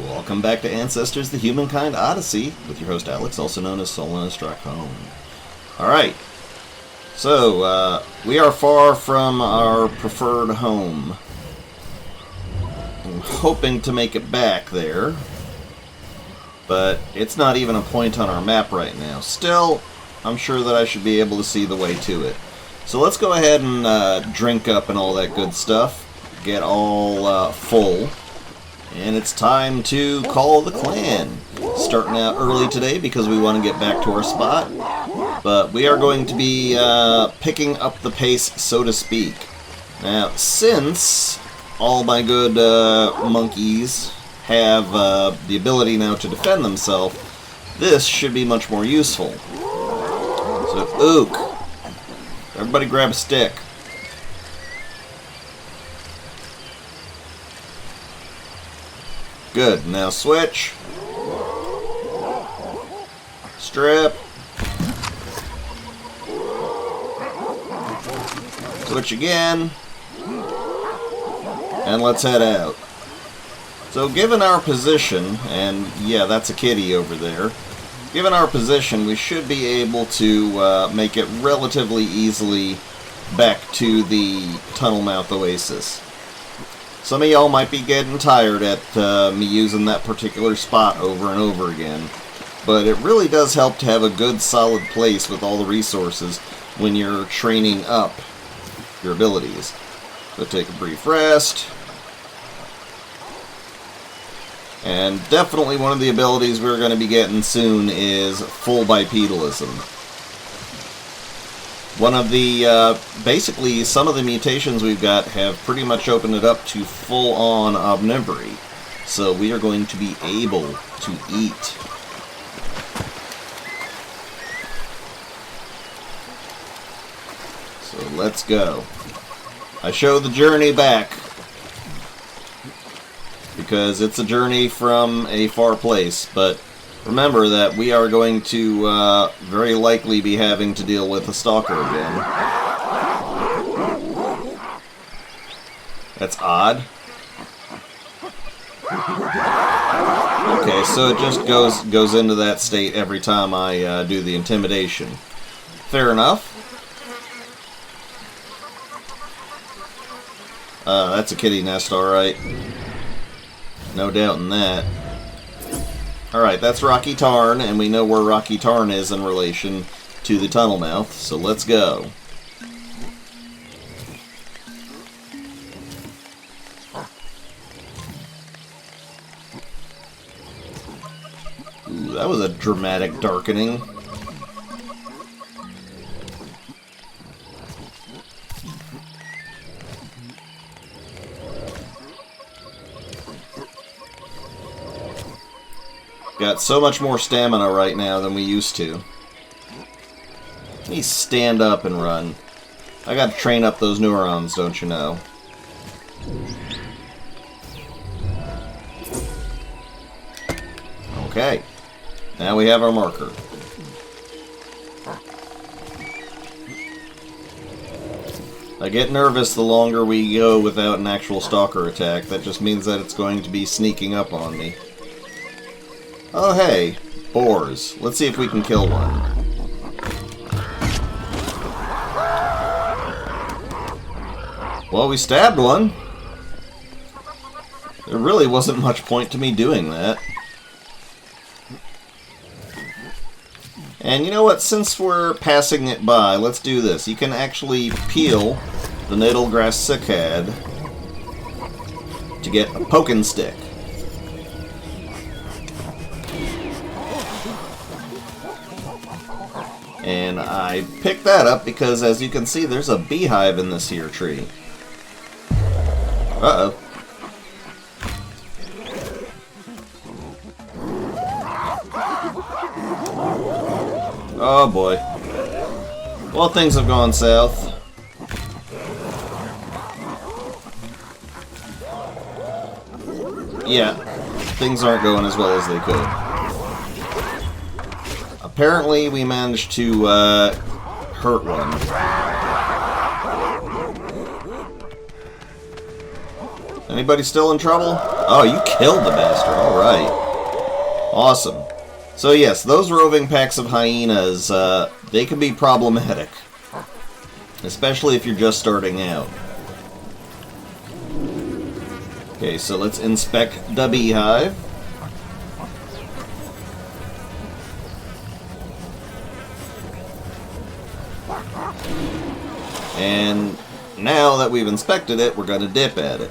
Welcome back to Ancestors, the Humankind Odyssey, with your host Alex, also known as Solinus.com. Alright, so, we are far from our preferred home. I'm hoping to make it back there, but it's not even a point on our map right now. Still, I'm sure that I should be able to see the way to it. So let's go ahead and drink up and all that good stuff, get all full. And it's time to call the clan. Starting out early today because we want to get back to our spot. But we are going to be picking up the pace, so to speak. Now, since all my good monkeys have the ability now to defend themselves, this should be much more useful. So, ook. Everybody grab a stick. Good, now switch. Strip. Switch again. And let's head out. So given our position, and yeah, that's a kitty over there. Given our position, we should be able to make it relatively easily back to the tunnel mouth oasis. Some of y'all might be getting tired at me using that particular spot over and over again, but it really does help to have a good solid place with all the resources when you're training up your abilities. So take a brief rest. And definitely one of the abilities we're going to be getting soon is full bipedalism. One of the, basically, some of the mutations we've got have pretty much opened it up to full-on omnivory. So we are going to be able to eat. So let's go. I show the journey back because it's a journey from a far place, but remember that we are going to very likely be having to deal with a stalker again. That's odd. Okay, so it just goes into that state every time I do the intimidation. Fair enough. That's a kitty nest, alright. No doubt in that. Alright, that's Rocky Tarn, and we know where Rocky Tarn is in relation to the tunnel mouth, so let's go. Ooh, that was a dramatic darkening. Got so much more stamina right now than we used to. Let me stand up and run. I gotta train up those neurons, don't you know? Okay. Now we have our marker. I get nervous the longer we go without an actual stalker attack. That just means that it's going to be sneaking up on me. Oh hey, boars. Let's see if we can kill one. Well, we stabbed one. There really wasn't much point to me doing that. And you know what, since we're passing it by, let's do this. You can actually peel the Nadelgrass Cycad to get a poking stick. And I picked that up because, as you can see, there's a beehive in this here tree. Uh-oh. Oh boy. Well, things have gone south. Yeah, things aren't going as well as they could. Apparently, we managed to hurt one. Anybody still in trouble? Oh, you killed the bastard. Alright. Awesome. So yes, those roving packs of hyenas, they can be problematic. Especially if you're just starting out. Okay, so let's inspect the beehive. And now that we've inspected it, we're going to dip at it.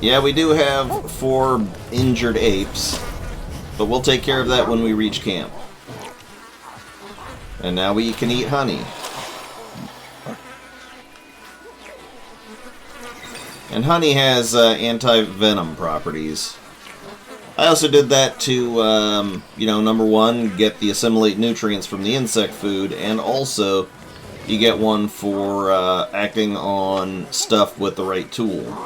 Yeah, we do have 4 injured apes, but we'll take care of that when we reach camp. And now we can eat honey. And honey has anti-venom properties. I also did that to, number 1, get the assimilate nutrients from the insect food, and also you get one for acting on stuff with the right tool.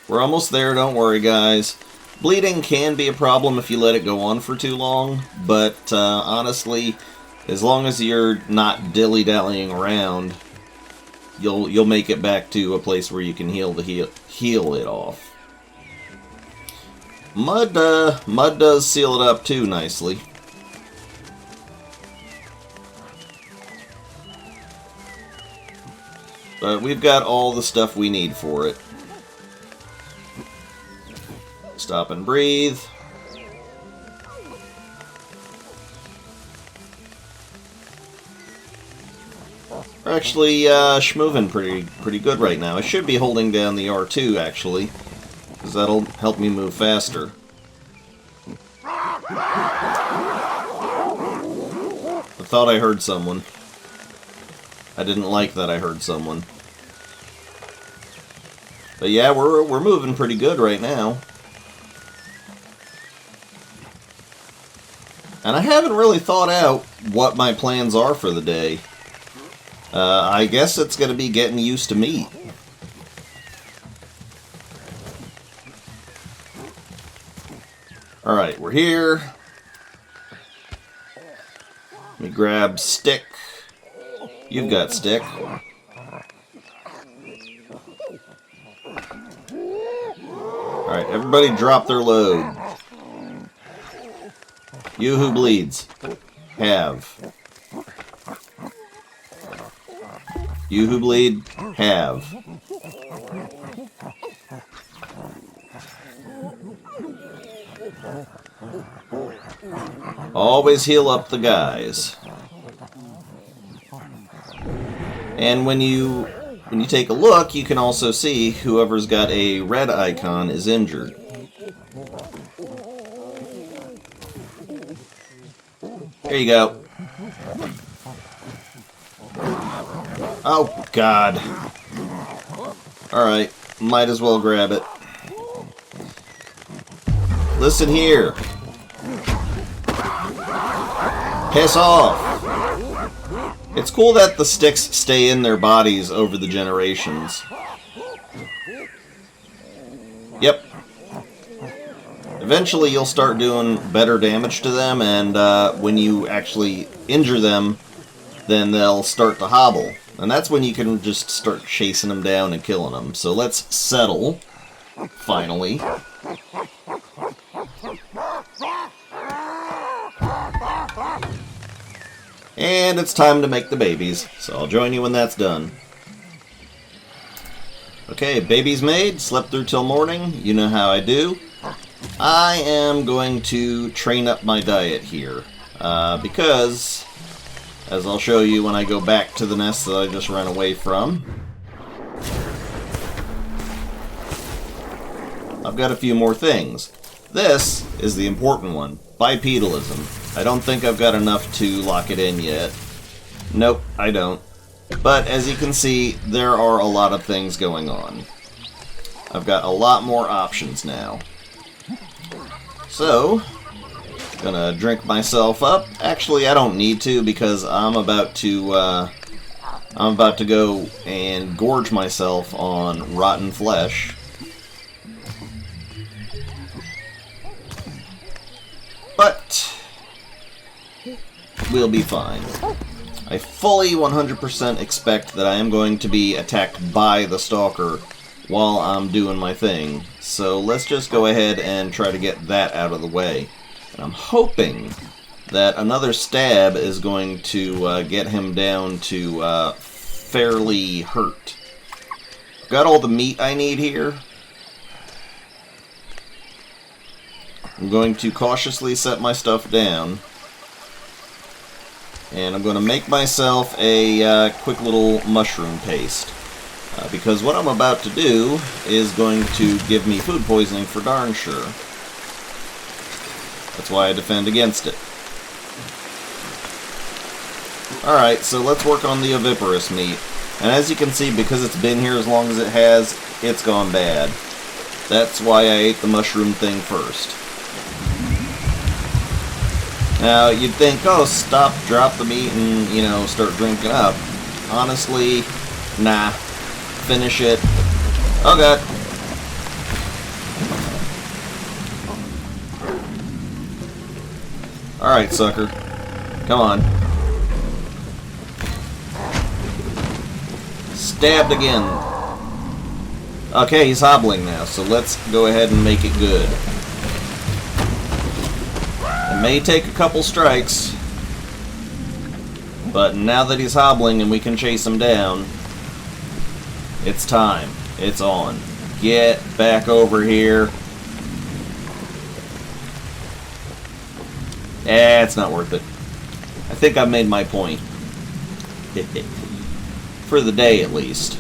We're almost there, don't worry guys. Bleeding can be a problem if you let it go on for too long, but honestly, as long as you're not dilly-dallying around, you'll make it back to a place where you can heal it off. Mud does seal it up too nicely. But we've got all the stuff we need for it. Stop and breathe. We're actually schmoving pretty good right now. I should be holding down the R2 actually, because that'll help me move faster. I thought I heard someone. I didn't like that I heard someone. But yeah, we're moving pretty good right now. And I haven't really thought out what my plans are for the day. I guess it's going to be getting used to meat. Alright, we're here. Let me grab stick. You've got stick. Alright, everybody drop their load. You who bleeds, have. You who bleed, have. Always heal up the guys. And when you take a look, you can also see whoever's got a red icon is injured. There you go. Oh, God. Alright, might as well grab it. Listen here. Piss off. It's cool that the sticks stay in their bodies over the generations. Yep. Eventually you'll start doing better damage to them, and when you actually injure them, then they'll start to hobble. And that's when you can just start chasing them down and killing them. So let's settle, finally. And it's time to make the babies, so I'll join you when that's done. Okay, babies made, slept through till morning, you know how I do. I am going to train up my diet here, because, as I'll show you when I go back to the nest that I just ran away from, I've got a few more things. This is the important one, bipedalism. I don't think I've got enough to lock it in yet. Nope, I don't. But as you can see, there are a lot of things going on. I've got a lot more options now. So, gonna drink myself up. Actually, I don't need to because I'm about to go and gorge myself on rotten flesh. But we'll be fine. I fully 100% expect that I am going to be attacked by the Stalker while I'm doing my thing. So let's just go ahead and try to get that out of the way. And I'm hoping that another stab is going to get him down to fairly hurt. Got all the meat I need here. I'm going to cautiously set my stuff down. And I'm going to make myself a quick little mushroom paste. Because what I'm about to do is going to give me food poisoning for darn sure. That's why I defend against it. Alright, so let's work on the oviparous meat. And as you can see, because it's been here as long as it has, it's gone bad. That's why I ate the mushroom thing first. Now, you'd think, oh, stop, drop the meat, and, you know, start drinking up. Honestly, nah. Finish it. Oh, God. Alright, sucker. Come on. Stabbed again. Okay, he's hobbling now, so let's go ahead and make it good. It may take a couple strikes, but now that he's hobbling and we can chase him down, it's time. It's on. Get back over here. It's not worth it. I think I've made my point. For the day, at least.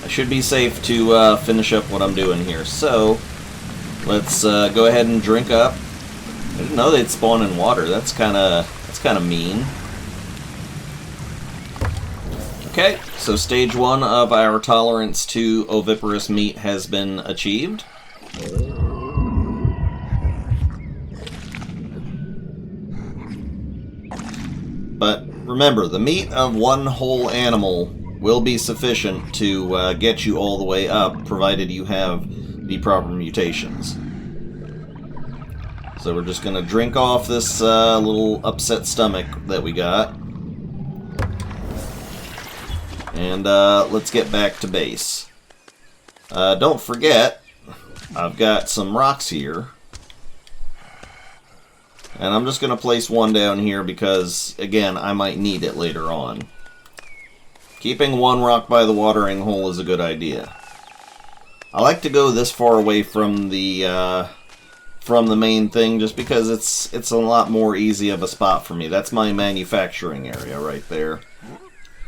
I should be safe to finish up what I'm doing here. So, let's go ahead and drink up. I didn't know they'd spawn in water. That's kind of mean. Okay, so stage 1 of our tolerance to oviparous meat has been achieved. But remember, the meat of one whole animal will be sufficient to get you all the way up, provided you have the proper mutations. So we're just going to drink off this little upset stomach that we got. And let's get back to base. Don't forget, I've got some rocks here. And I'm just going to place one down here because, again, I might need it later on. Keeping one rock by the watering hole is a good idea. I like to go this far away from the main thing just because it's a lot more easy of a spot for me. That's my manufacturing area right there.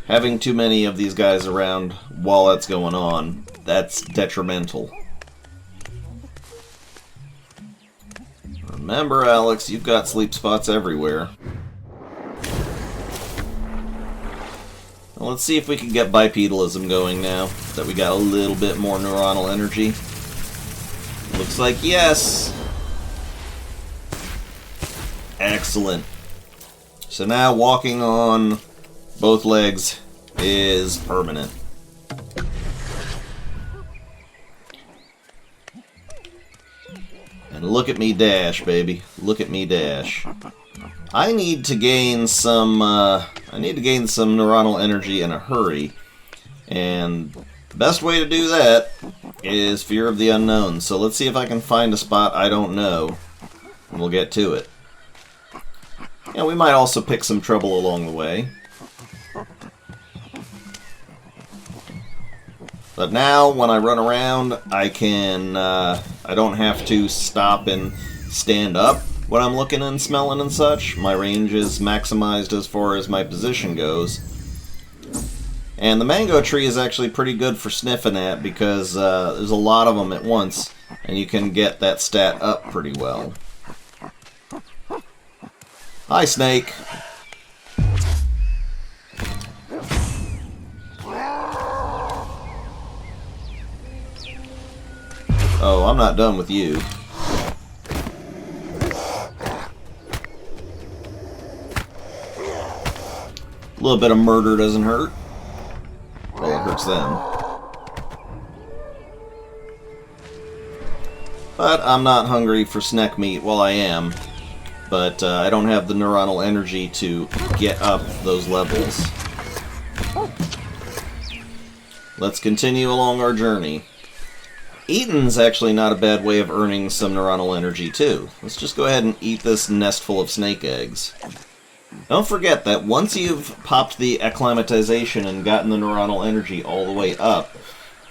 Having too many of these guys around while that's going on, that's detrimental. Remember, Alex, you've got sleep spots everywhere. Well, let's see if we can get bipedalism going now that we got a little bit more neuronal energy. Looks like yes. Excellent. So now walking on both legs is permanent. And look at me dash, baby. Look at me dash. I need to gain some neuronal energy in a hurry. And the best way to do that is fear of the unknown. So let's see if I can find a spot I don't know. And we'll get to it. And we might also pick some trouble along the way. But now, when I run around, I can, I don't have to stop and stand up when I'm looking and smelling and such. My range is maximized as far as my position goes. And the mango tree is actually pretty good for sniffing at because there's a lot of them at once, and you can get that stat up pretty well. Hi, Snake. Oh, I'm not done with you. A little bit of murder doesn't hurt. Well, it hurts them. But I'm not hungry for snack meat while I am. but I don't have the neuronal energy to get up those levels. Let's continue along our journey. Eating's actually not a bad way of earning some neuronal energy, too. Let's just go ahead and eat this nest full of snake eggs. Don't forget that once you've popped the acclimatization and gotten the neuronal energy all the way up,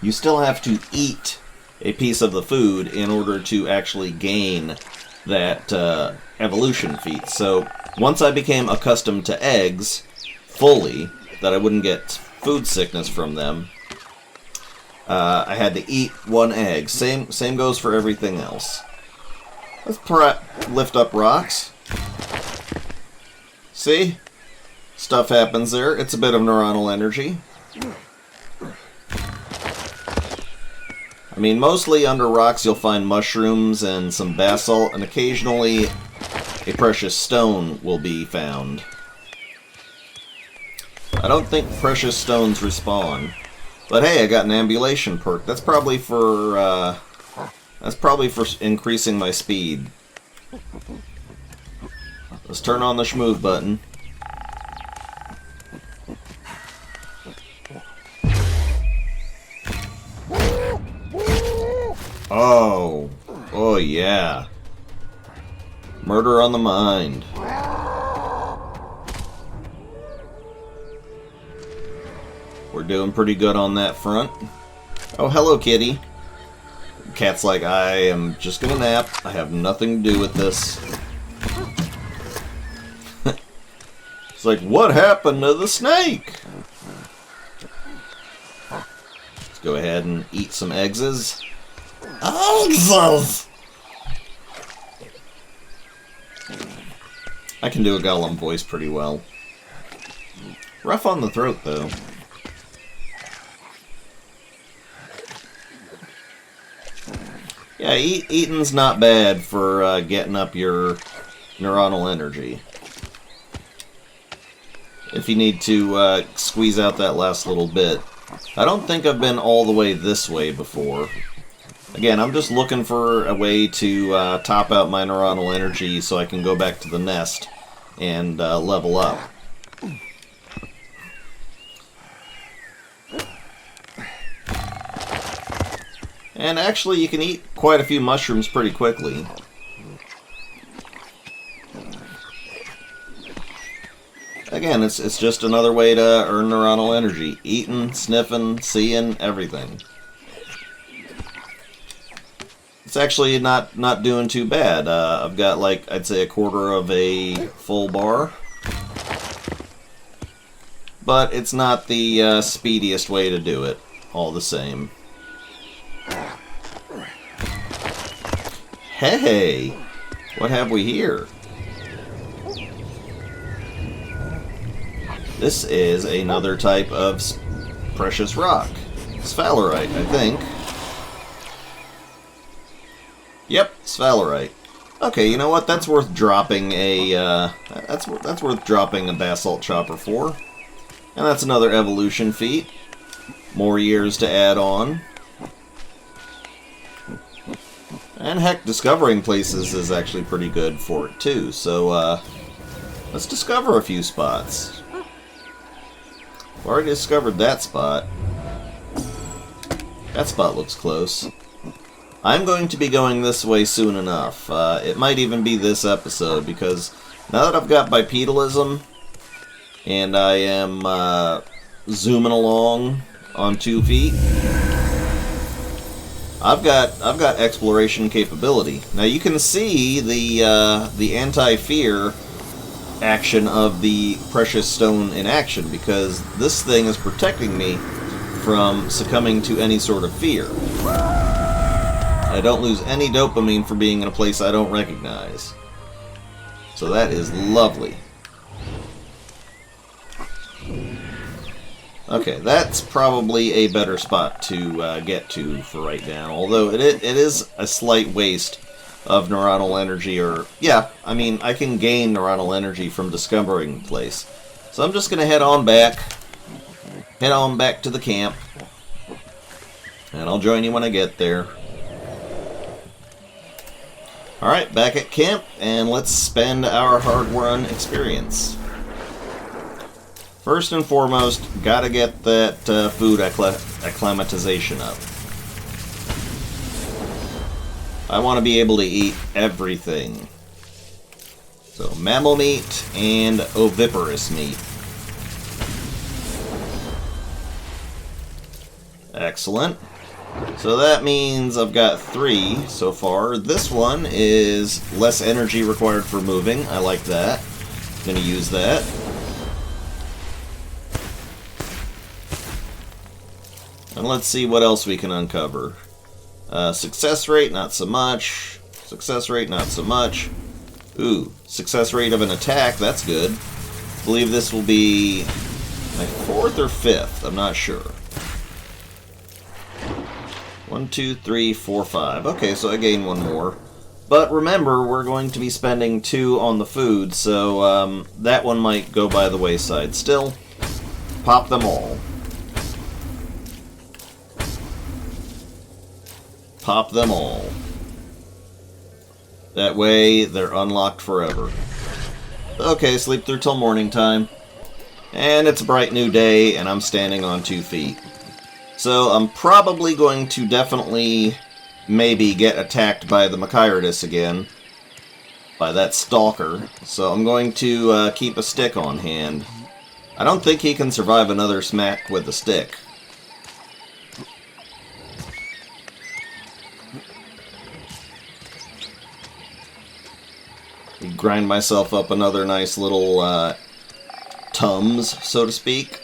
you still have to eat a piece of the food in order to actually gain that evolution feat. So once I became accustomed to eggs fully, that I wouldn't get food sickness from them, I had to eat one egg. Same goes for everything else. Let's lift up rocks. See? Stuff happens there. It's a bit of neuronal energy. I mean, mostly under rocks you'll find mushrooms and some basalt, and occasionally a precious stone will be found. I don't think precious stones respawn. But hey, I got an ambulation perk. That's probably for increasing my speed. Let's turn on the schmoove button. Oh yeah. Murder on the mind. We're doing pretty good on that front. Oh, hello, kitty. Cat's like, I am just gonna nap. I have nothing to do with this. It's like, what happened to the snake? Let's go ahead and eat some eggs. Eggs! I can do a Gollum voice pretty well. Rough on the throat, though. Yeah, eating's not bad for getting up your neuronal energy. If you need to squeeze out that last little bit. I don't think I've been all the way this way before. Again, I'm just looking for a way to top out my neuronal energy so I can go back to the nest and level up. And actually, you can eat quite a few mushrooms pretty quickly. Again, it's just another way to earn neuronal energy. Eating, sniffing, seeing, everything. It's actually not doing too bad. I've got, like, I'd say a quarter of a full bar. But it's not the speediest way to do it, all the same. Hey! What have we here? This is another type of precious rock. Sphalerite, I think. Yep, sphalerite. Okay, you know what? That's worth dropping a that's worth dropping a basalt chopper for. And that's another evolution feat. More years to add on. And heck, discovering places is actually pretty good for it too. So let's discover a few spots. We've already discovered that spot. That spot looks close. I'm going to be going this way soon enough. It might even be this episode, because now that I've got bipedalism, and I am zooming along on 2 feet, I've got exploration capability. Now you can see the anti-fear action of the precious stone in action, because this thing is protecting me from succumbing to any sort of fear. I don't lose any dopamine for being in a place I don't recognize. So that is lovely. Okay, that's probably a better spot to get to for right now. Although it is a slight waste of neuronal energy, or... yeah, I mean, I can gain neuronal energy from discovering the place. So I'm just going to head on back to the camp. And I'll join you when I get there. Alright, back at camp, and let's spend our hard-won experience. First and foremost, gotta get that food acclimatization up. I want to be able to eat everything. So, mammal meat and oviparous meat. Excellent. So that means I've got 3 so far. This one is less energy required for moving. I like that. Gonna use that. And let's see what else we can uncover. Success rate, not so much. Success rate, not so much. Ooh, success rate of an attack, that's good. I believe this will be my 4th or 5th, I'm not sure. 1, 2, 3, 4, 5. Okay, so I gain 1 more. But remember, we're going to be spending 2 on the food, so that one might go by the wayside. Still, pop them all. Pop them all. That way, they're unlocked forever. Okay, sleep through till morning time. And it's a bright new day, and I'm standing on 2 feet. So I'm probably going to definitely maybe get attacked by the Machairodus again. By that stalker. So I'm going to keep a stick on hand. I don't think he can survive another smack with a stick. Grind myself up another nice little Tums, so to speak.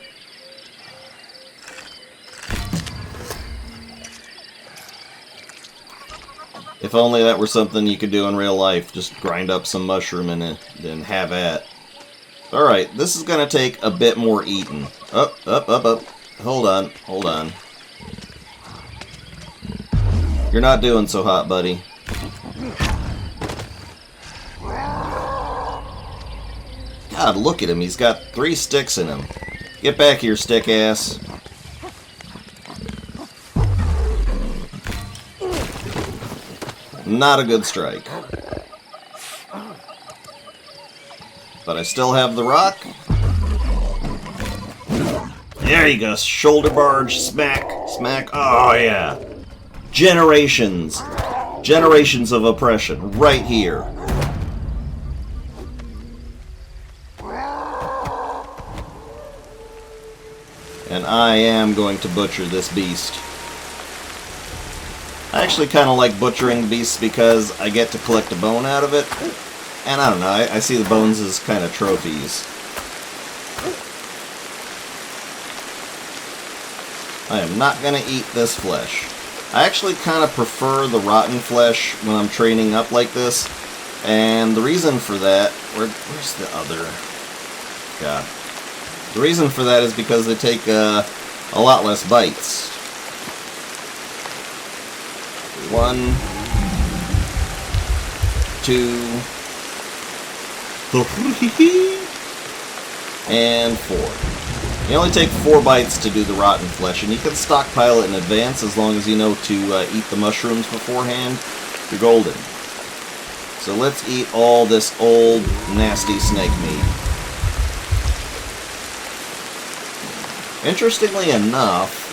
If only that were something you could do in real life. Just grind up some mushroom in it, then have at. Alright, this is going to take a bit more eating. Up. Hold on. You're not doing so hot, buddy. God, look at him. He's got 3 sticks in him. Get back here, stick ass. Not a good strike. But I still have the rock. There you go. Shoulder barge. Smack. Oh, yeah. Generations. Generations of oppression. Right here. And I am going to butcher this beast. I actually kind of like butchering beasts because I get to collect a bone out of it. And I don't know, I see the bones as kind of trophies. I am not going to eat this flesh. I actually kind of prefer the rotten flesh when I'm training up like this. And the reason for that... Where's the other... God. The reason for that is because they take a lot less bites. 1, 2, 3, and 4. You only take 4 bites to do the rotten flesh, and you can stockpile it in advance as long as you know to eat the mushrooms beforehand. You're golden. So let's eat all this old, nasty snake meat. Interestingly enough,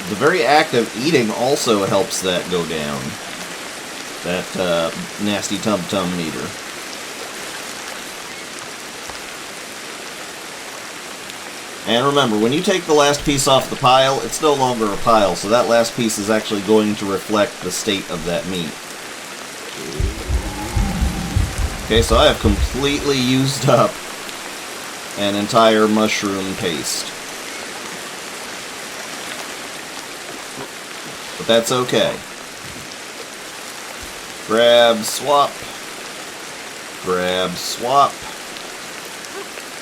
the very active eating also helps that go down. That nasty tum-tum meter. And remember, when you take the last piece off the pile, it's no longer a pile, so that last piece is actually going to reflect the state of that meat. Okay, so I have completely used up an entire mushroom paste. But that's okay. Grab, swap. Grab, swap.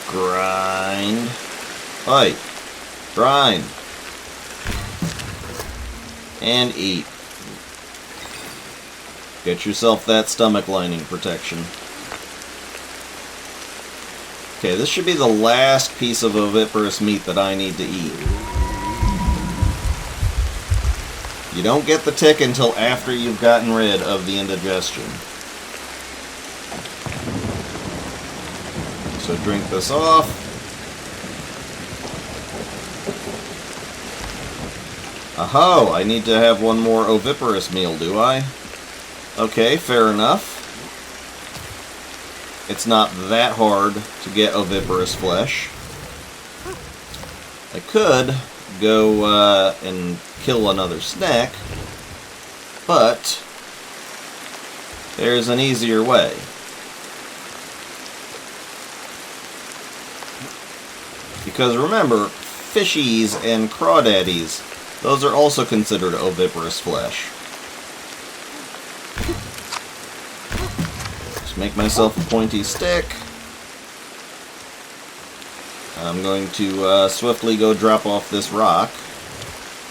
Grind. Oi. Grind. And eat. Get yourself that stomach lining protection. Okay, this should be the last piece of oviparous meat that I need to eat. You don't get the tick until after you've gotten rid of the indigestion. So drink this off. Aho, I need to have one more oviparous meal, do I? Okay, fair enough. It's not that hard to get oviparous flesh. I could go and kill another snack, but there's an easier way. Because remember, fishies and crawdaddies, those are also considered oviparous flesh. Just make myself a pointy stick. I'm going to swiftly go drop off this rock.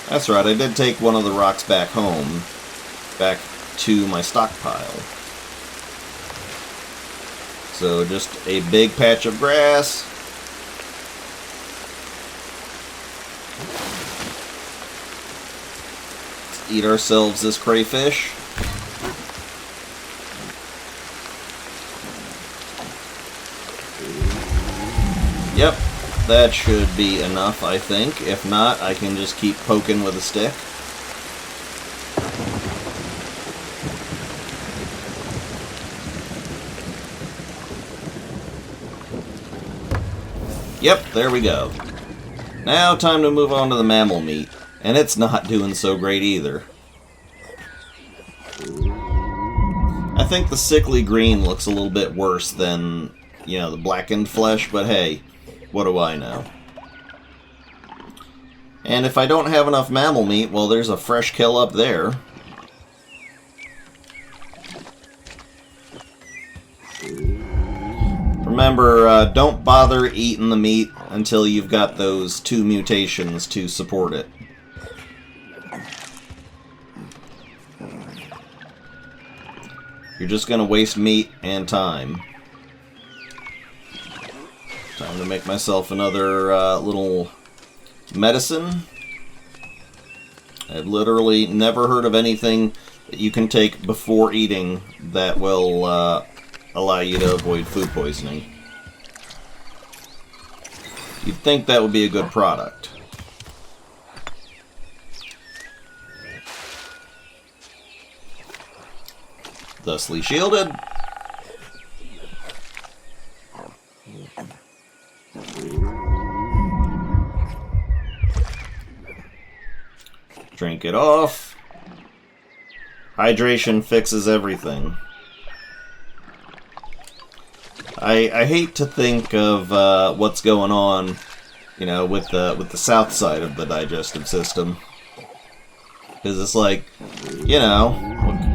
That's right, I did take one of the rocks back home, back to my stockpile. So just a big patch of grass. Let's eat ourselves this crayfish. Yep. That should be enough, I think. If not, I can just keep poking with a stick. Yep, there we go. Now time to move on to the mammal meat. And it's not doing so great either. I think the sickly green looks a little bit worse than, you know, the blackened flesh, but hey, what do I know? And if I don't have enough mammal meat, well, there's a fresh kill up there. Remember, don't bother eating the meat until you've got those 2 mutations to support it. You're just going to waste meat and time. Time to make myself another little medicine. I've literally never heard of anything that you can take before eating that will allow you to avoid food poisoning. You'd think that would be a good product. Thusly shielded. Drink it off. Hydration fixes everything. I hate to think of what's going on, you know, with the south side of the digestive system, because it's like, you know,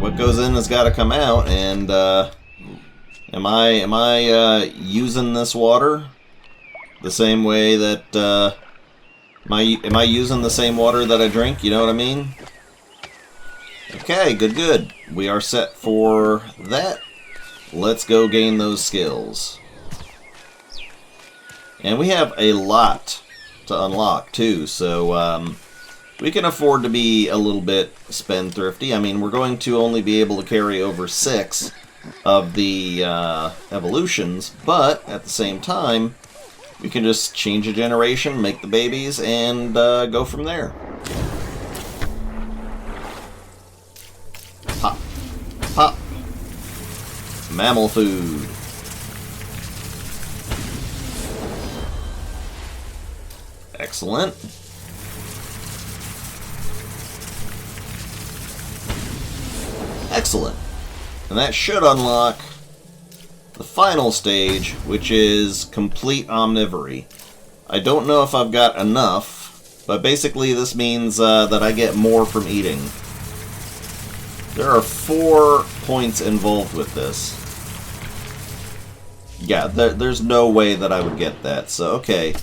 what goes in has got to come out, and am I using this water the same way that am I using the same water that I drink? You know what I mean? Okay, good. We are set for that. Let's go gain those skills. And we have a lot to unlock, too, so we can afford to be a little bit spendthrifty. I mean, we're going to only be able to carry over 6 of the evolutions, but at the same time, we can just change a generation, make the babies, and go from there. Pop. Pop. Mammal food. Excellent. Excellent. And that should unlock the final stage, which is complete omnivory. I don't know if I've got enough, but basically this means that I get more from eating. There are 4 points involved with this. Yeah, there's no way that I would get that. So, okay.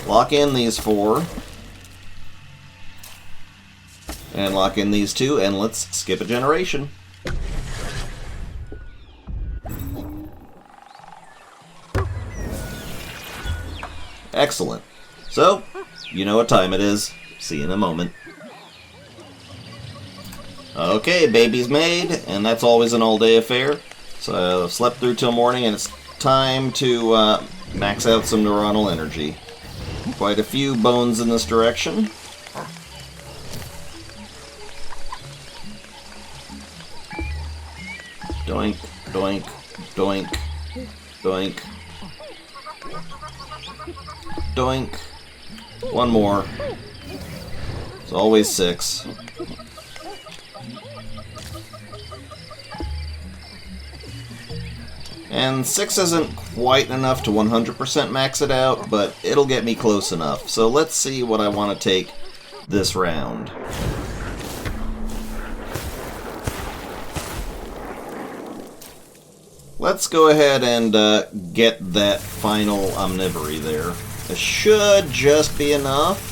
Lock in these 4. And lock in these 2, and let's skip a generation. Excellent. So, you know what time it is. See you in a moment. Okay, baby's made, and that's always an all-day affair. So I've slept through till morning, and it's time to max out some neuronal energy. Quite a few bones in this direction. Doink, doink, doink, doink, doink. One more. It's always 6. And 6 isn't quite enough to 100% max it out, but it'll get me close enough. So let's see what I want to take this round. Let's go ahead and get that final omnivory there. It should just be enough.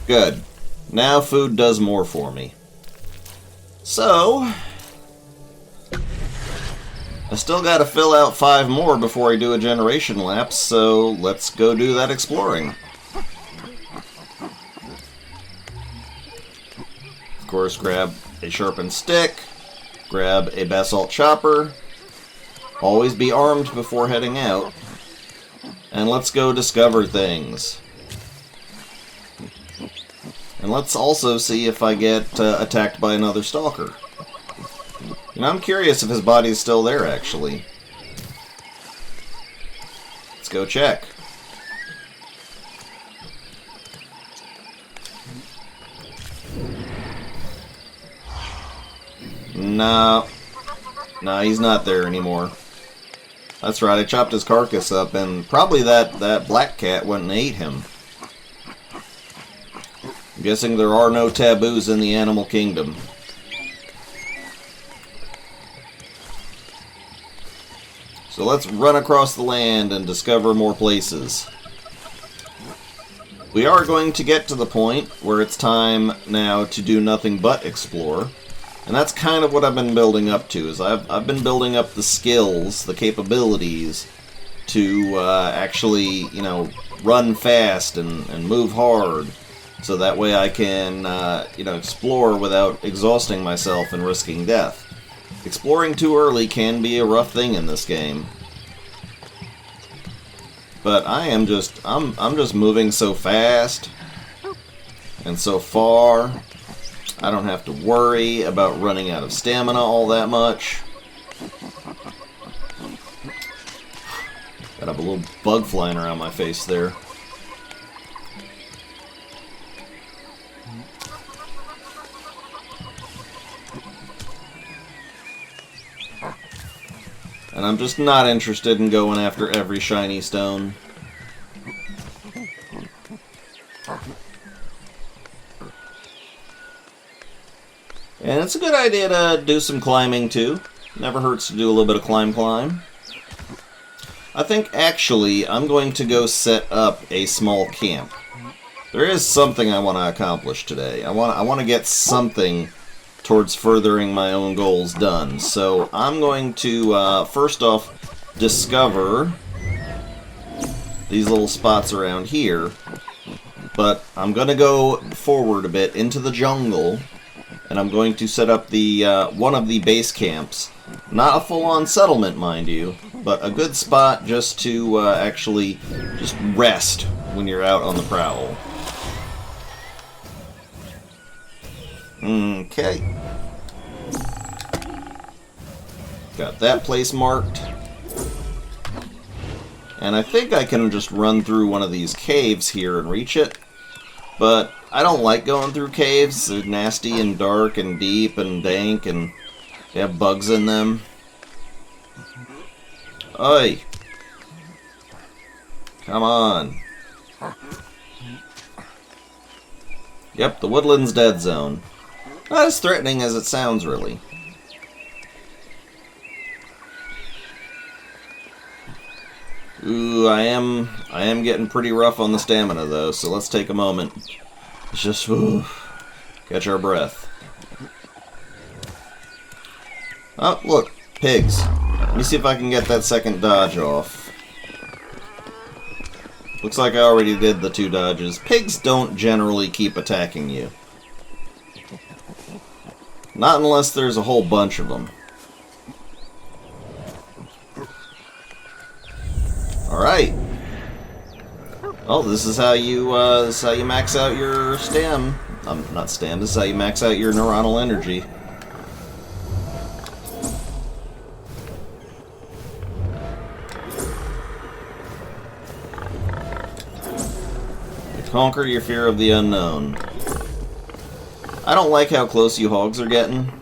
Good. Now food does more for me. So, I still gotta fill out 5 more before I do a generation lapse, so let's go do that exploring. Of course, grab a sharpened stick, grab a basalt chopper, always be armed before heading out, and let's go discover things. And let's also see if I get attacked by another stalker. You know, I'm curious if his body's still there, actually. Let's go check. No, he's not there anymore. That's right, I chopped his carcass up, and probably that black cat went and ate him. I'm guessing there are no taboos in the animal kingdom. So let's run across the land and discover more places. We are going to get to the point where it's time now to do nothing but explore. And that's kind of what I've been building up to, is I've been building up the skills, the capabilities to actually, you know, run fast and move hard. So that way I can, you know, explore without exhausting myself and risking death. Exploring too early can be a rough thing in this game. But I'm just moving so fast and so far. I don't have to worry about running out of stamina all that much. Got a little bug flying around my face there. And I'm just not interested in going after every shiny stone. And it's a good idea to do some climbing too. Never hurts to do a little bit of climb. I think actually I'm going to go set up a small camp. There is something I want to accomplish today. I want to get something towards furthering my own goals done. So I'm going to first off discover these little spots around here, but I'm going to go forward a bit into the jungle, and I'm going to set up the one of the base camps. Not a full-on settlement, mind you, but a good spot just to actually just rest when you're out on the prowl. Okay. Got that place marked. And I think I can just run through one of these caves here and reach it. But I don't like going through caves. They're nasty and dark and deep and dank and they have bugs in them. Oi! Come on. Yep, the woodland's dead zone. Not as threatening as it sounds, really. Ooh, I am getting pretty rough on the stamina, though, so let's take a moment. Let's just catch our breath. Oh, look, pigs. Let me see if I can get that second dodge off. Looks like I already did the 2 dodges. Pigs don't generally keep attacking you. Not unless there's a whole bunch of them. Alright. Oh, this is how you max out your stam. Not stam, this is how you max out your neuronal energy. Conquer your fear of the unknown. I don't like how close you hogs are getting.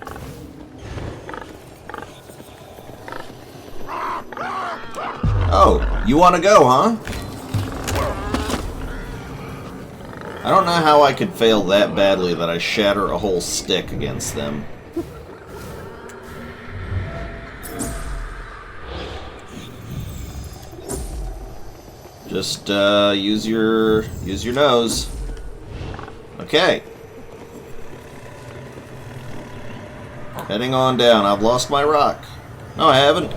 Oh, you want to go, huh? I don't know how I could fail that badly that I shatter a whole stick against them. Just use your nose. Okay. Heading on down. I've lost my rock. No, I haven't.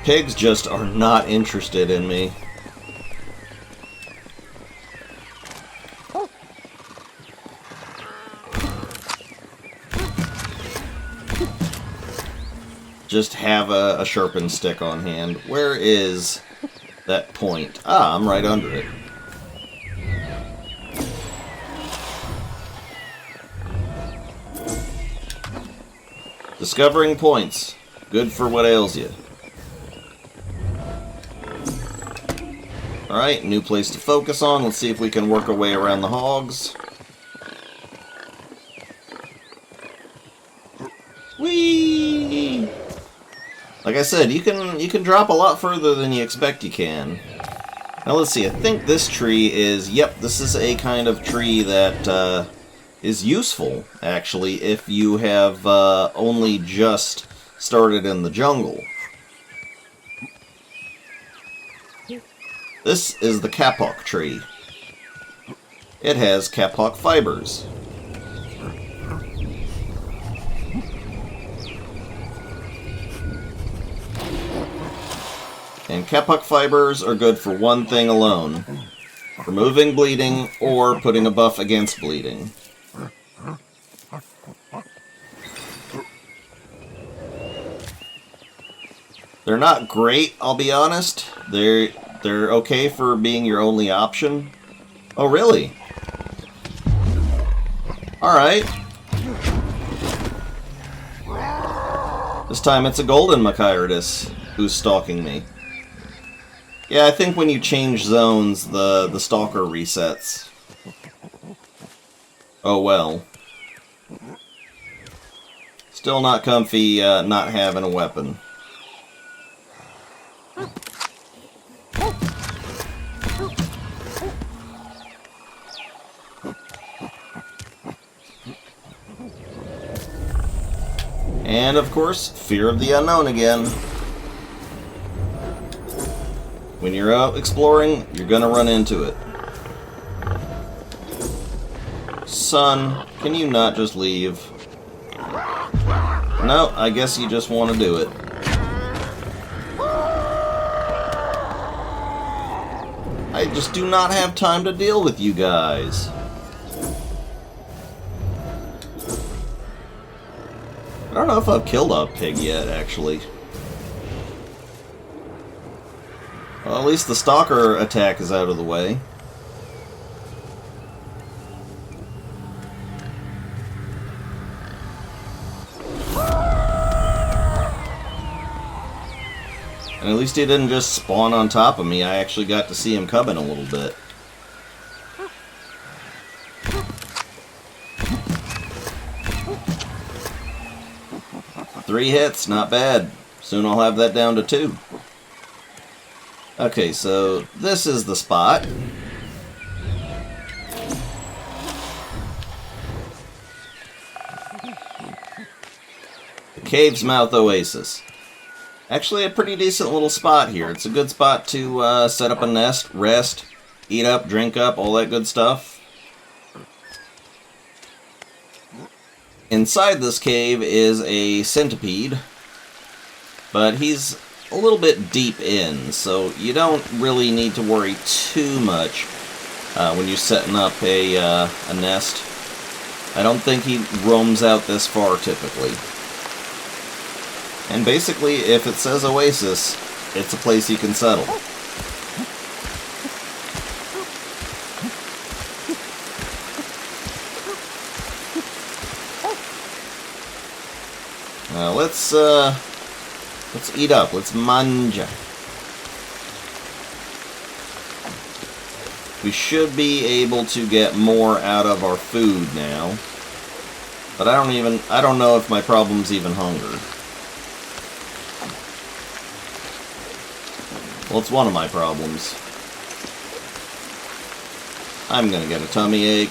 Pigs just are not interested in me. Just have a sharpened stick on hand. Where is that point? Ah, I'm right under it. Discovering points. Good for what ails you. Alright, new place to focus on. Let's see if we can work our way around the hogs. Whee! Like I said, you can drop a lot further than you expect you can. Now let's see, I think this tree is... Yep, this is a kind of tree that is useful, actually, if you have only just started in the jungle. This is the kapok tree. It has kapok fibers. And kapok fibers are good for one thing alone. Removing bleeding or putting a buff against bleeding. They're not great, I'll be honest. They're okay for being your only option. Oh, really? Alright. This time it's a golden Machiridus who's stalking me. Yeah, I think when you change zones, the stalker resets. Oh well. Still not comfy not having a weapon. And of course, fear of the unknown again. When you're out exploring, you're gonna run into it. Son, can you not just leave? No, I guess you just want to do it. I just do not have time to deal with you guys. I don't know if I've killed a pig yet, actually. Well, at least the stalker attack is out of the way. And at least he didn't just spawn on top of me. I actually got to see him coming a little bit. Three hits, not bad. Soon I'll have that down to 2. Okay, so this is the spot. The Cave's Mouth Oasis. Actually a pretty decent little spot here. It's a good spot to set up a nest, rest, eat up, drink up, all that good stuff. Alright, Inside this cave is a centipede, but he's a little bit deep in, so you don't really need to worry too much when you're setting up a nest. I don't think he roams out this far typically. And basically, if it says Oasis, it's a place you can settle. Let's eat up. Let's manja. We should be able to get more out of our food now. But I don't know if my problem's even hunger. Well, it's one of my problems. I'm gonna get a tummy ache.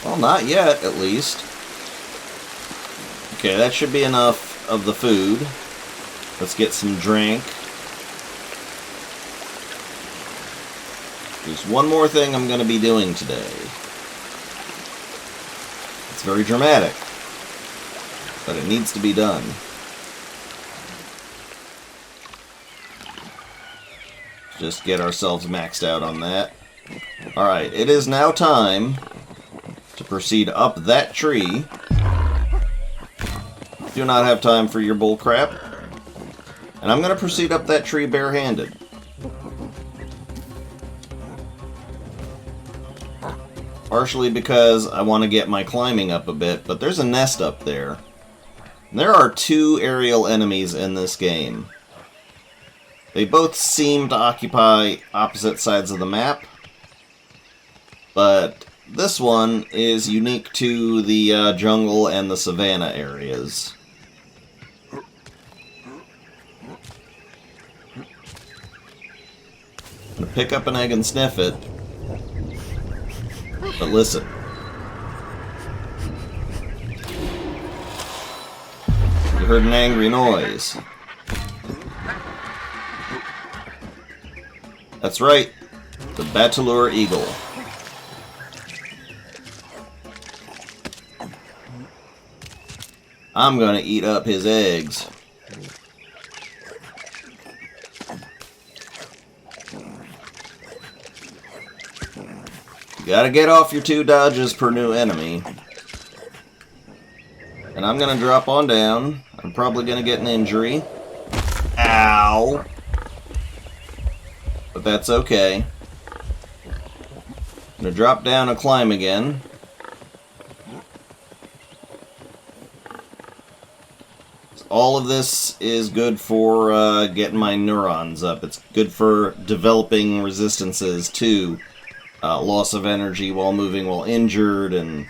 Well, not yet, at least. Okay, that should be enough of the food. Let's get some drink. There's one more thing I'm going to be doing today. It's very dramatic, but it needs to be done. Just get ourselves maxed out on that. Alright, it is now time to proceed up that tree. Do not have time for your bull crap. And I'm going to proceed up that tree barehanded. Partially because I want to get my climbing up a bit, but there's a nest up there. And there are two aerial enemies in this game. They both seem to occupy opposite sides of the map, but this one is unique to the jungle and the savanna areas. I'm gonna pick up an egg and sniff it. But listen. You heard an angry noise. That's right. The Batalur Eagle. I'm gonna eat up his eggs. You gotta get off your 2 dodges per new enemy. And I'm gonna drop on down. I'm probably gonna get an injury. Ow! But that's okay. I'm gonna drop down and climb again. All of this is good for getting my neurons up. It's good for developing resistances to loss of energy while moving while injured and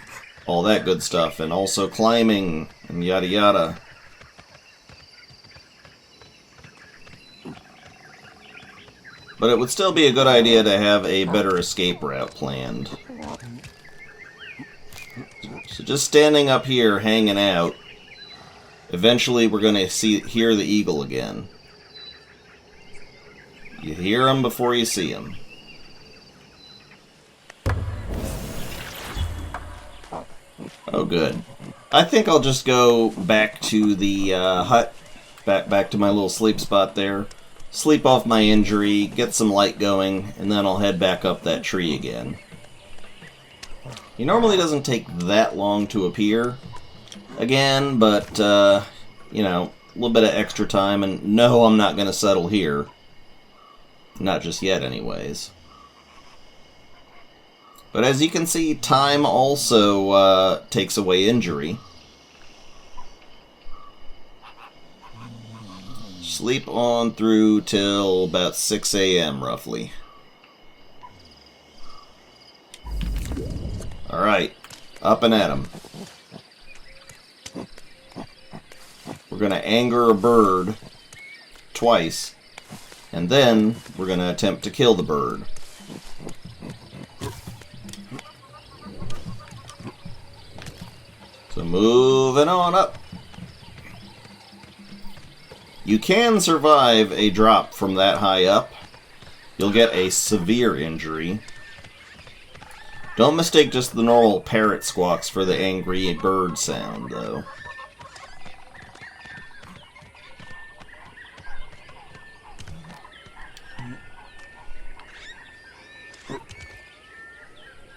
all that good stuff. And also climbing and yada yada. But it would still be a good idea to have a better escape route planned. So just standing up here, hanging out, eventually we're going to hear the eagle again. You hear him before you see him. Oh, good. I think I'll just go back to the hut, back to my little sleep spot there, sleep off my injury, get some light going, and then I'll head back up that tree again. He normally doesn't take that long to appear again, but, you know, a little bit of extra time, and no, I'm not going to settle here. Not just yet, anyways. But as you can see, time also takes away injury. Sleep on through till about 6 a.m. roughly. Alright, up and at 'em. We're going to anger a bird twice, and then we're going to attempt to kill the bird. So moving on up. You can survive a drop from that high up, you'll get a severe injury. Don't mistake just the normal parrot squawks for the angry bird sound, though.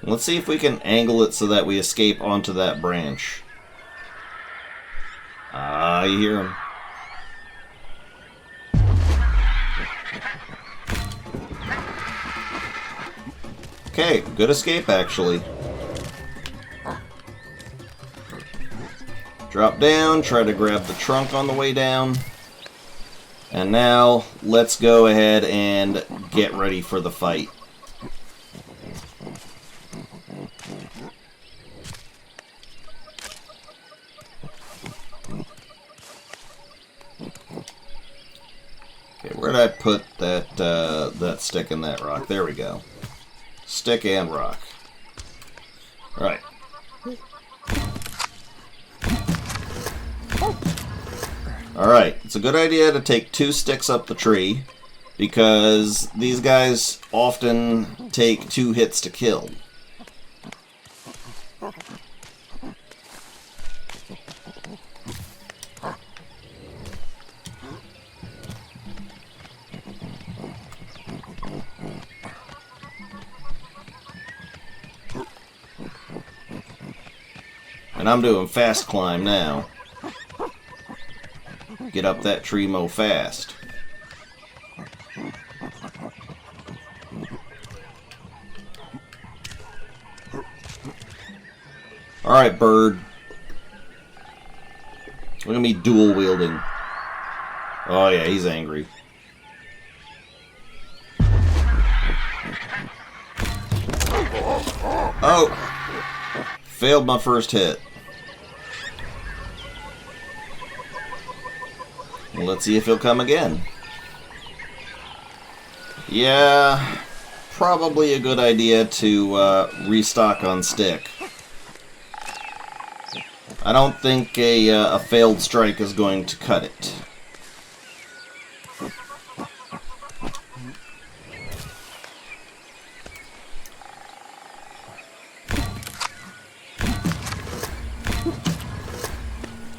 Let's see if we can angle it so that we escape onto that branch. Ah, you hear him. Okay, good escape, actually. Drop down, try to grab the trunk on the way down. And now, let's go ahead and get ready for the fight. Okay, where did I put that, that stick and that rock? There we go. Stick and rock. Alright. Alright, it's a good idea to take 2 sticks up the tree, because these guys often take 2 hits to kill. And I'm doing fast climb now. Get up that tree mo fast. Alright, bird. Look at me dual wielding. Oh yeah, he's angry. Oh! Failed my first hit. Let's see if he'll come again. Yeah, probably a good idea to restock on stick. I don't think a failed strike is going to cut it.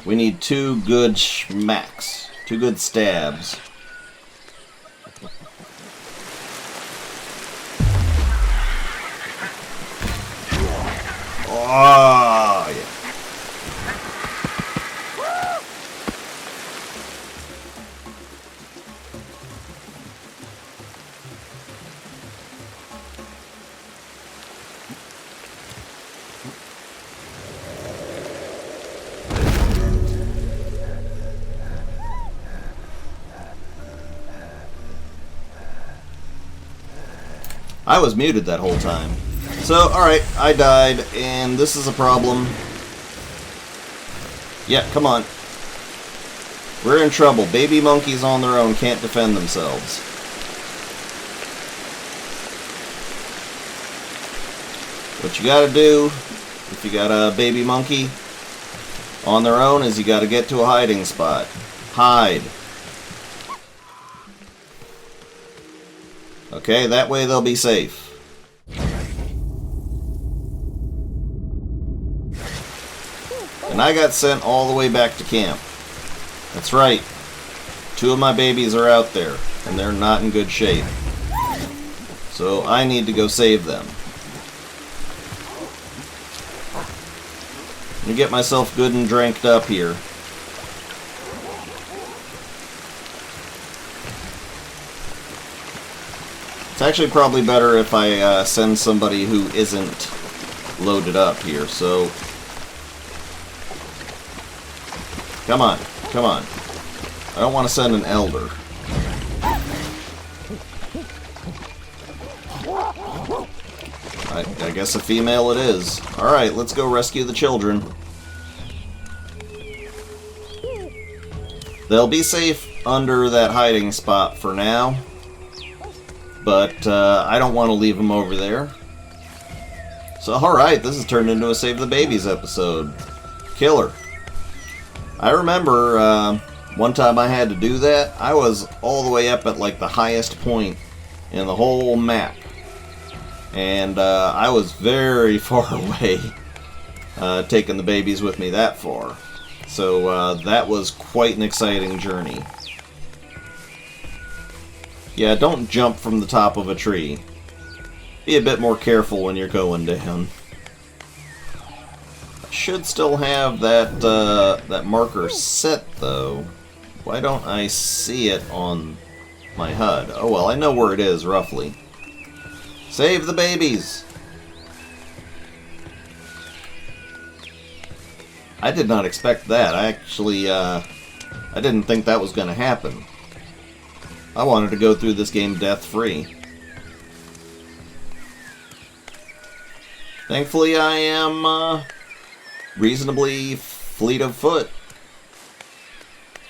We need 2 good schmacks. 2 good stabs. Oh, yeah. I was muted that whole time. So, alright, I died, and this is a problem. Yeah, come on. We're in trouble. Baby monkeys on their own can't defend themselves. What you gotta do, if you got a baby monkey on their own, is you gotta get to a hiding spot. Hide. Okay, that way they'll be safe. And I got sent all the way back to camp. That's right. 2 of my babies are out there, and they're not in good shape. So I need to go save them. Let me get myself good and dranked up here. It's actually probably better if I send somebody who isn't loaded up here, so... Come on, come on. I don't want to send an elder. I guess a female it is. Alright, let's go rescue the children. They'll be safe under that hiding spot for now. But I don't want to leave them over there. So, alright, this has turned into a Save the Babies episode. Killer. I remember one time I had to do that. I was all the way up at like the highest point, in the whole map. And I was very far away, taking the babies with me that far. So that was quite an exciting journey. Yeah, don't jump from the top of a tree. Be a bit more careful when you're going down. I should still have that that marker set, though. Why don't I see it on my HUD? Oh well, I know where it is, roughly. Save the babies! I did not expect that. I actually, I didn't think that was going to happen. I wanted to go through this game death-free. Thankfully, I am reasonably fleet of foot.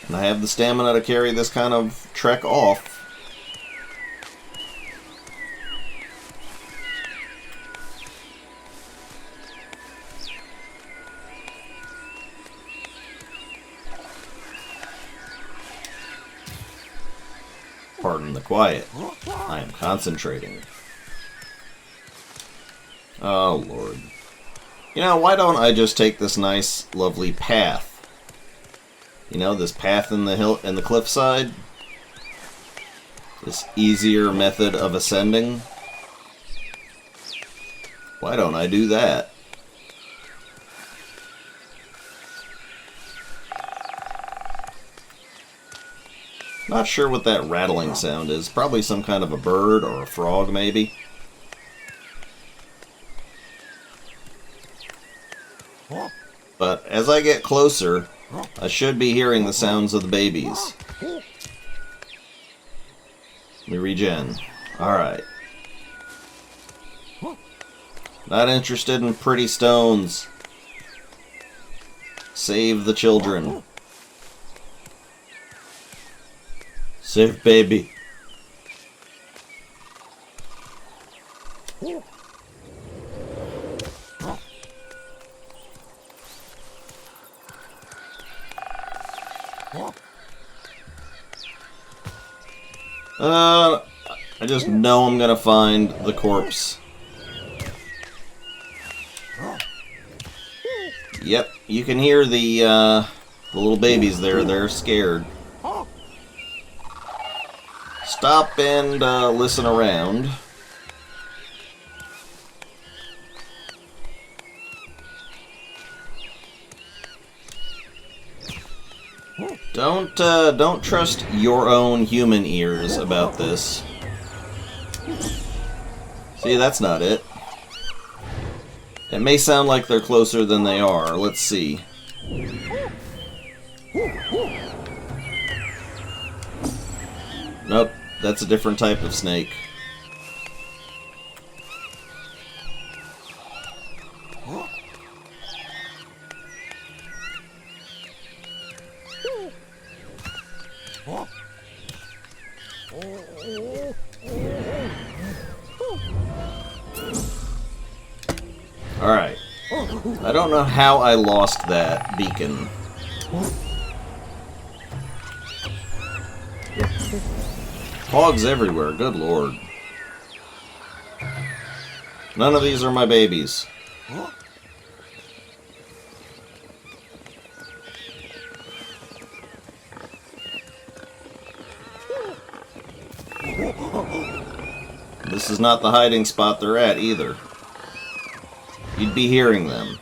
And I have the stamina to carry this kind of trek off. Pardon the quiet. I am concentrating. Oh, Lord. You know, why don't I just take this nice, lovely path? You know, this path in the hill and the cliffside? This easier method of ascending? Why don't I do that? Not sure what that rattling sound is. Probably some kind of a bird or a frog, maybe. But as I get closer, I should be hearing the sounds of the babies. Let me regen. Alright. Not interested in pretty stones. Save the children. Save baby. I just know I'm gonna find the corpse. Yep, you can hear the little babies there. They're scared. Stop and listen around. Don't trust your own human ears about this. See, that's not it. It may sound like they're closer than they are. Let's see. Nope, that's a different type of snake. Alright. I don't know how I lost that beacon. Hogs everywhere, good lord. None of these are my babies. This is not the hiding spot they're at either. You'd be hearing them.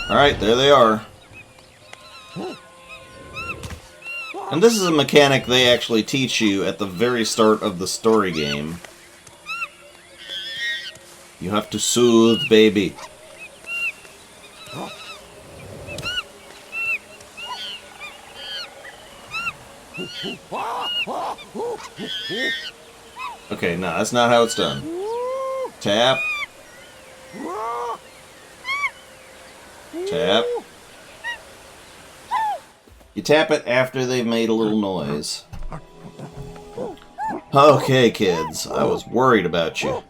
Alright, there they are. And this is a mechanic they actually teach you at the very start of the story game. You have to soothe baby. Okay, no, that's not how it's done. Tap. Tap. You tap it after they've made a little noise. Okay, kids, I was worried about you.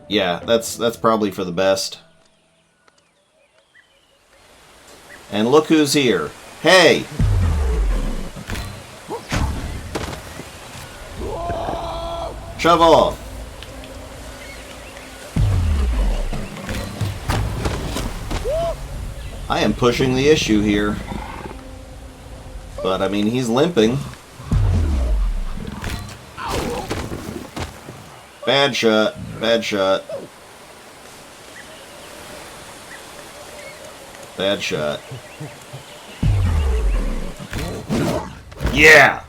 Yeah, that's probably for the best. And look who's here. Hey! Shove off! I am pushing the issue here. But, I mean, he's limping. Bad shot. Bad shot. Bad shot. Yeah!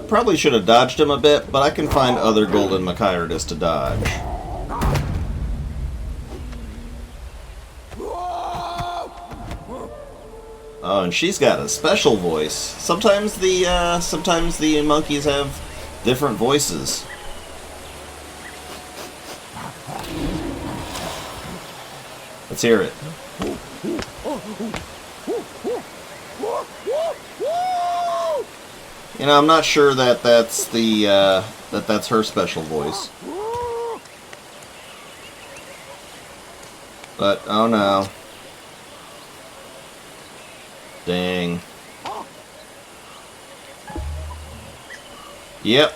Probably should have dodged him a bit, but I can find other golden Machiridus to dodge. Oh, and she's got a special voice. Sometimes the monkeys have different voices. Let's hear it. You know, I'm not sure that that's her special voice. But oh no. Dang. Yep.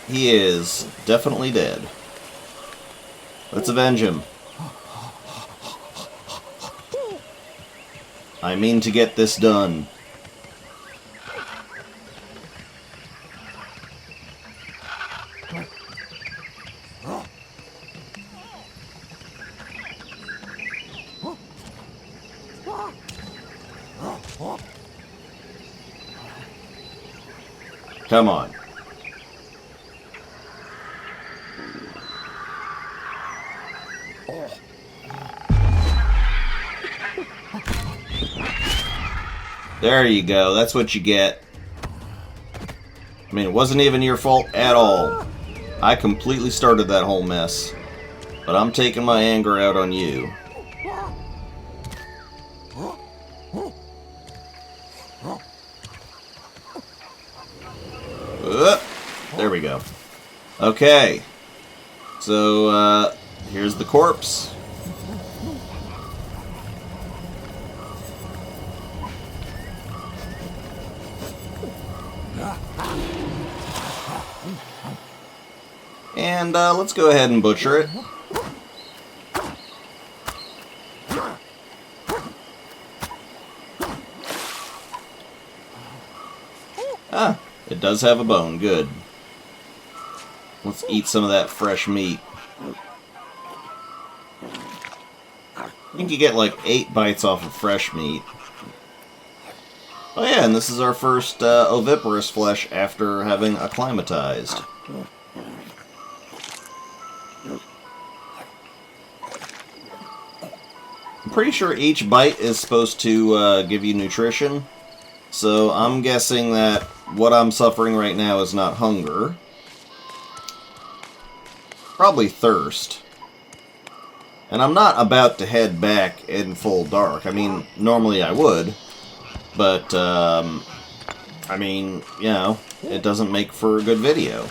He is definitely dead. Let's avenge him. I mean to get this done. Come on. There you go. That's what you get. I mean, it wasn't even your fault at all. I completely started that whole mess. But I'm taking my anger out on you. There we go. Okay. So, here's the corpse. And, let's go ahead and butcher it. Ah, it does have a bone. Good. Let's eat some of that fresh meat. I think you get like 8 bites off of fresh meat. Oh yeah, and this is our first oviparous flesh after having acclimatized. I'm pretty sure each bite is supposed to give you nutrition. So I'm guessing that what I'm suffering right now is not hunger. Probably thirst. And I'm not about to head back in full dark. I mean, normally I would. But, I mean, you know, it doesn't make for a good video.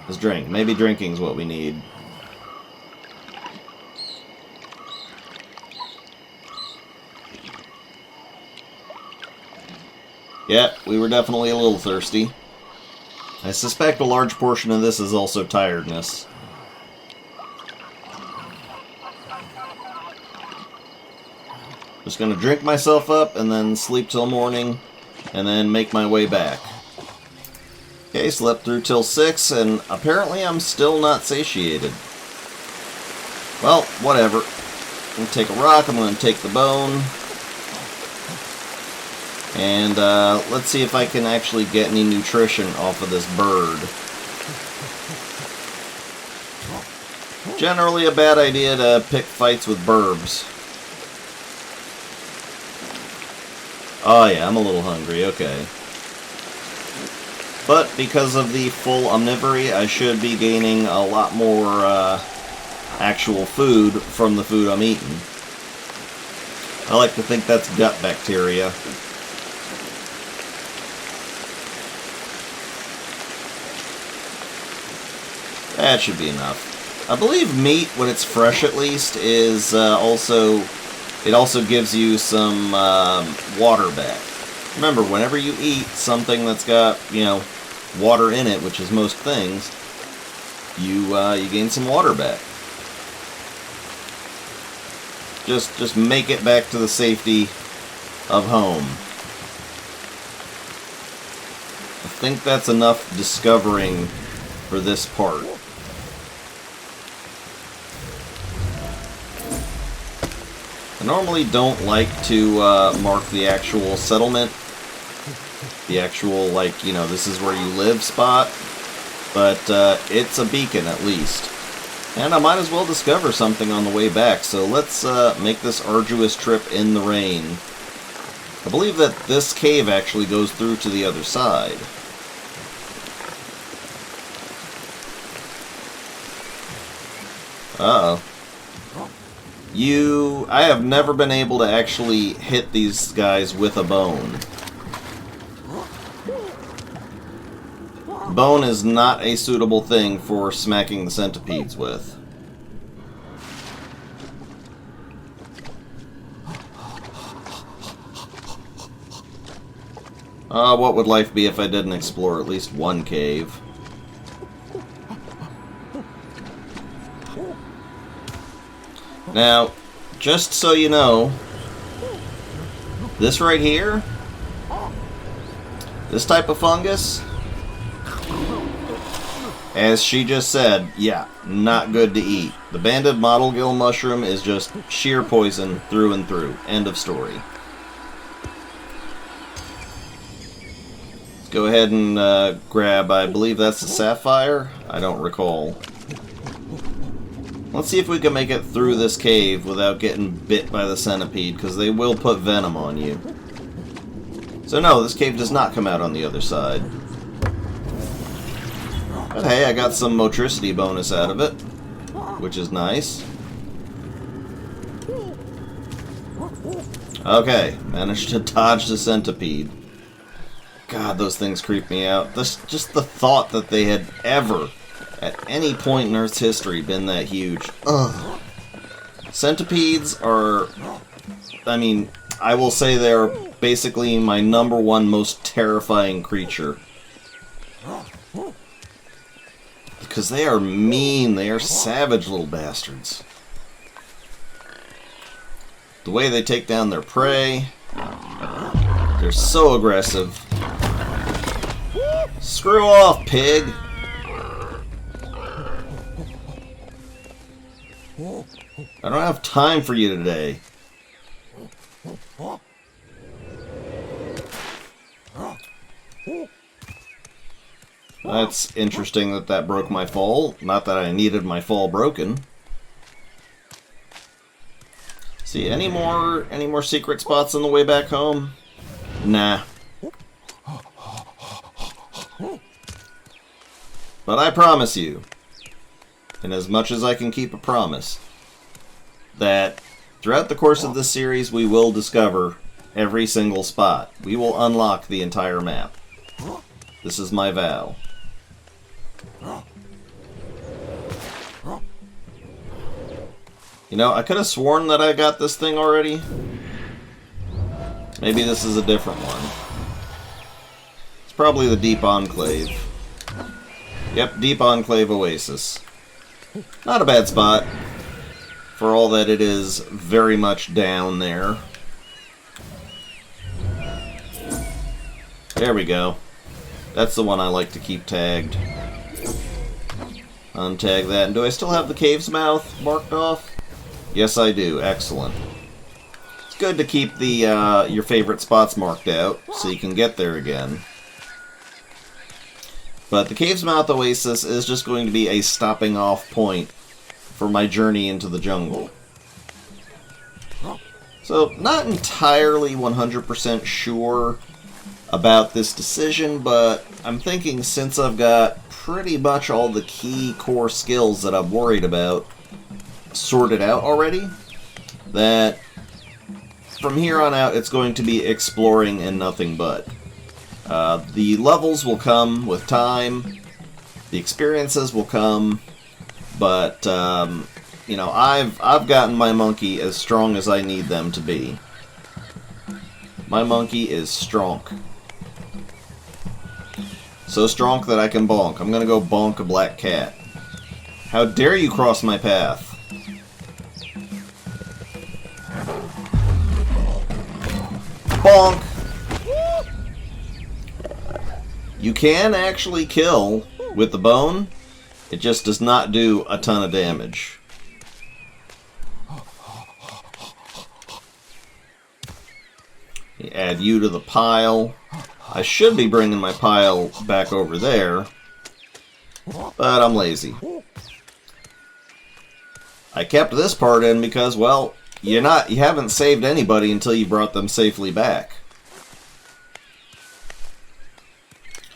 Let's drink. Maybe drinking's what we need. Yeah, we were definitely a little thirsty. I suspect a large portion of this is also tiredness. Just gonna drink myself up and then sleep till morning and then make my way back. Okay, slept through till 6 and apparently I'm still not satiated. Well, whatever. I'm gonna take a rock, I'm gonna take the bone. And let's see if I can actually get any nutrition off of this bird. Generally a bad idea to pick fights with burbs. Oh yeah, I'm a little hungry, okay. But because of the full omnivory, I should be gaining a lot more actual food from the food I'm eating. I like to think that's gut bacteria. That should be enough. I believe meat, when it's fresh at least, is also... It also gives you some water back. Remember, whenever you eat something that's got, you know, water in it, which is most things, you gain some water back. Just make it back to the safety of home. I think that's enough discovering for this part. I normally don't like to mark the actual settlement, the actual, like, you know, this is where you live spot, but it's a beacon at least. And I might as well discover something on the way back, so let's make this arduous trip in the rain. I believe that this cave actually goes through to the other side. Uh-oh. I have never been able to actually hit these guys with a bone. Bone is not a suitable thing for smacking the centipedes with. What would life be if I didn't explore at least one cave? Now, just so you know, this right here, this type of fungus, as she just said, yeah, not good to eat. The banded mottle gill mushroom is just sheer poison through and through. End of story. Let's go ahead and grab, I believe that's a sapphire? I don't recall. Let's see if we can make it through this cave without getting bit by the centipede, because they will put venom on you. So no, this cave does not come out on the other side. But hey, I got some motricity bonus out of it, which is nice. Okay, managed to dodge the centipede. God, those things creep me out. Just the thought that they had ever, at any point in Earth's history, been that huge. Ugh. Centipedes are... I mean, I will say they're basically my #1 most terrifying creature. Because they are mean, they are savage little bastards. The way they take down their prey, they're so aggressive. Screw off, pig! I don't have time for you today. That's interesting that that broke my fall. Not that I needed my fall broken. See, any more secret spots on the way back home? Nah. But I promise you, and as much as I can keep a promise, that throughout the course of this series we will discover every single spot. We will unlock the entire map. This is my vow. You know, I could have sworn that I got this thing already. Maybe this is a different one. It's probably the Deep Enclave. Yep, Deep Enclave Oasis. Not a bad spot, for all that it is very much down there. There we go. That's the one I like to keep tagged. Untag that. And do I still have the cave's mouth marked off? Yes, I do. Excellent. It's good to keep the your favorite spots marked out, so you can get there again. But the Cave's Mouth Oasis is just going to be a stopping off point for my journey into the jungle. So, not entirely 100% sure about this decision, but I'm thinking since I've got pretty much all the key core skills that I'm worried about sorted out already, that from here on out it's going to be exploring and nothing but. The levels will come with time, The experiences will come, but you know, I've gotten my monkey as strong as I need them to be. My monkey is strong. So strong that I can bonk. I'm gonna go bonk a black cat. How dare you cross my path? Bonk! You can actually kill with the bone. It just does not do a ton of damage. You add you to the pile. I should be bringing my pile back over there, but I'm lazy. I kept this part in because, well, you haven't saved anybody until you brought them safely back.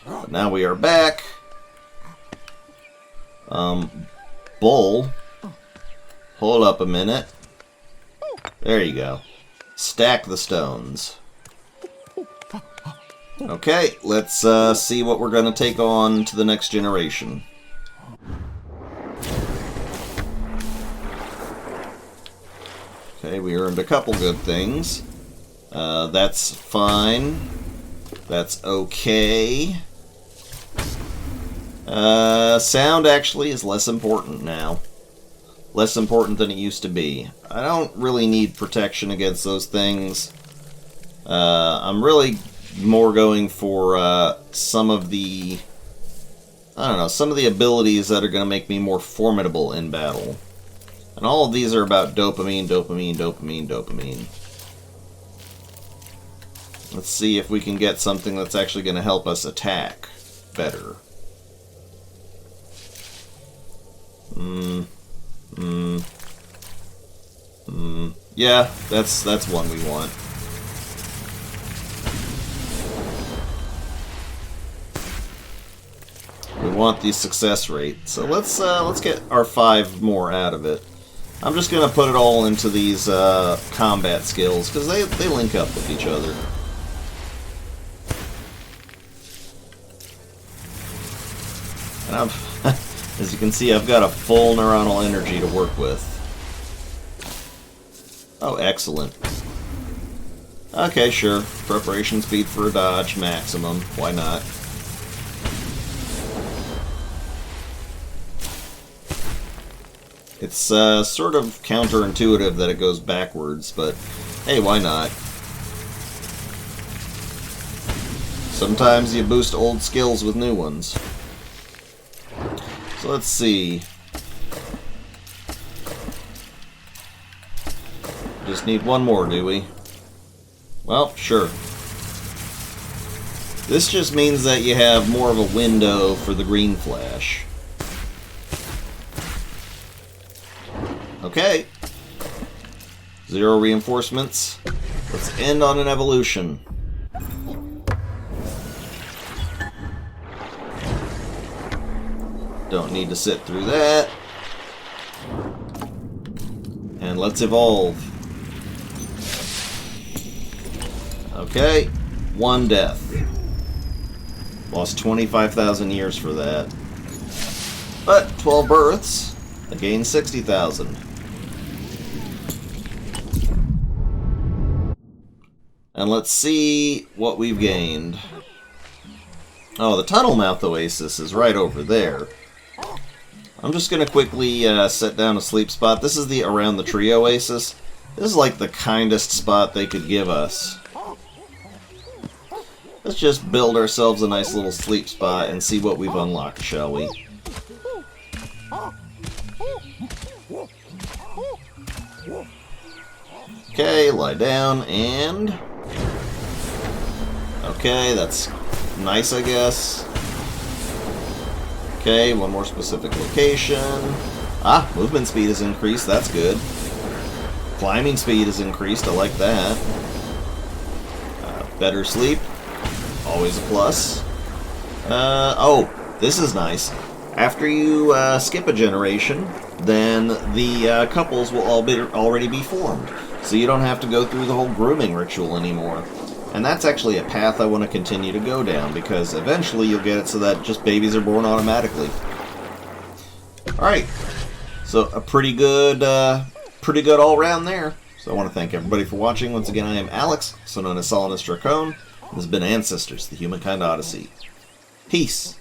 But now we are back. Bull. Hold up a minute. There you go. Stack the stones. Okay, let's see what we're going to take on to the next generation. Okay, we earned a couple good things. That's fine. That's okay. Sound actually is less important now. Less important than it used to be. I don't really need protection against those things. I'm really more going for some of the, I don't know, some of the abilities that are going to make me more formidable in battle. And all of these are about dopamine, dopamine, dopamine, dopamine. Let's see if we can get something that's actually going to help us attack better. Yeah, that's one we want. We want the success rate. So let's get our 5 more out of it. I'm just gonna put it all into these combat skills because they link up with each other. And I've, as you can see, I've got a full neuronal energy to work with. Oh, excellent. Okay, sure. Preparation speed for a dodge, maximum. Why not? It's sort of counterintuitive that it goes backwards, but hey, why not? Sometimes you boost old skills with new ones. So let's see. Just need one more, do we? Well, sure. This just means that you have more of a window for the green flash. Okay. 0 reinforcements. Let's end on an evolution. Don't need to sit through that. And let's evolve. Okay. 1 death. Lost 25,000 years for that. But 12 births. I gained 60,000. And let's see what we've gained. Oh, the Tunnel Mouth Oasis is right over there. I'm just going to quickly set down a sleep spot. This is the Around the Tree Oasis. This is like the kindest spot they could give us. Let's just build ourselves a nice little sleep spot and see what we've unlocked, shall we? Okay, lie down and... Okay, that's nice, I guess. Okay, one more specific location. Ah, movement speed is increased, that's good. Climbing speed is increased, I like that. Better sleep, always a plus. Oh, this is nice. After you skip a generation, then the couples will already be formed. So you don't have to go through the whole grooming ritual anymore. And that's actually a path I want to continue to go down, because eventually you'll get it so that just babies are born automatically. Alright, so a pretty good all round there. So I want to thank everybody for watching. Once again, I am Alex, also known as Solinus Dracone. This has been Ancestors, the Humankind Odyssey. Peace.